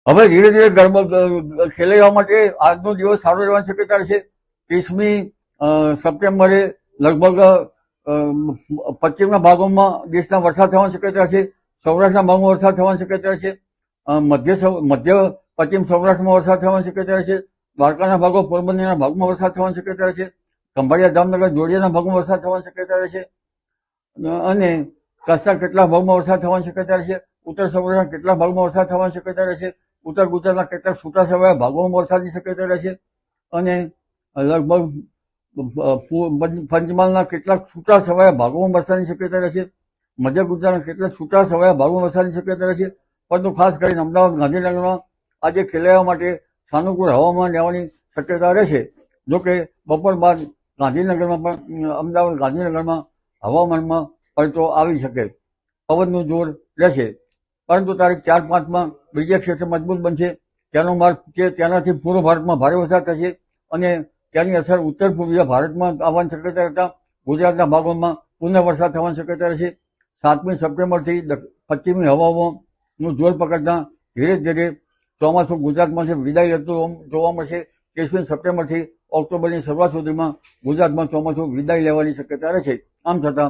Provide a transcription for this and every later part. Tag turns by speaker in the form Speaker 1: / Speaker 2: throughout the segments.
Speaker 1: હવે ધીરે ધીરે ગરબા ખેલાવવા માટે આજનો દિવસ સારો રહેવાની શક્યતા છે. 30મી સપ્ટેમ્બરે લગભગ પશ્ચિમના ભાગોમાં દેશના વરસાદ થવાની શક્યતા છે. સૌરાષ્ટ્રના ભાગમાં વરસાદ થવાની શક્યતા છે. મધ્ય પશ્ચિમ સૌરાષ્ટ્રમાં વરસાદ થવાની શક્યતા છે. દ્વારકાના ભાગો, પોરબંદરના ભાગમાં વરસાદ થવાની શક્યતા છે. ખંભાળિયા, જામનગર, જોડિયાના ભાગમાં વરસાદ થવાની શક્યતા છે. અને કચ્છના કેટલાક ભાગમાં વરસાદ થવાની શક્યતા છે. ઉત્તર સૌરાષ્ટ્રના કેટલાક ભાગમાં વરસાદ થવાની શક્યતા છે. ઉત્તર ગુજરાતના કેટલાક છૂટાછવાયા ભાગોમાં વરસાદની શક્યતા રહેશે. અને લગભગ પંચમહાલના કેટલાક છૂટાછવાયા ભાગોમાં વરસાદની શક્યતા રહેશે. મધ્ય ગુજરાતના કેટલાક છૂટાછવાયા ભાગોમાં વરસાદની શક્યતા રહેશે. પરંતુ ખાસ કરીને અમદાવાદ, ગાંધીનગરમાં આજે ખેલાવવા માટે સાનુકૂળ હવામાન રહેવાની શક્યતા રહેશે. જોકે બપોર બાદ ગાંધીનગરમાં પણ અમદાવાદ, ગાંધીનગરમાં હવામાનમાં પલટો આવી શકે. પવનનું જોર રહેશે. પરંતુ તારીખ 4-5માં બીજા ક્ષેત્ર મજબૂત બનશે. તેનો માર્ગ કે તેનાથી પૂર્વ ભારતમાં ભારે વરસાદ થશે અને તેની અસર ઉત્તર પૂર્વીય ભારતમાં આવવાની શક્યતા રહેતા ગુજરાતના ભાગોમાં પુનઃ વરસાદ થવાની શક્યતા રહેશે. 7મી સપ્ટેમ્બરથી પશ્ચિમી હવાઓનું જોર પકડતા ધીરે ધીરે ચોમાસું ગુજરાતમાંથી વિદાય લેતું જોવા મળશે. 30મી સપ્ટેમ્બરથી ઓક્ટોબરની શરૂઆત સુધીમાં ગુજરાતમાં ચોમાસું વિદાય લેવાની શક્યતા રહેશે. આમ છતાં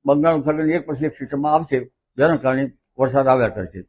Speaker 1: બંગાળ ઉપસાગરની એક પછી એક સિસ્ટમમાં આવશે, જેના કારણે વરસાદ આવ્યા કરશે.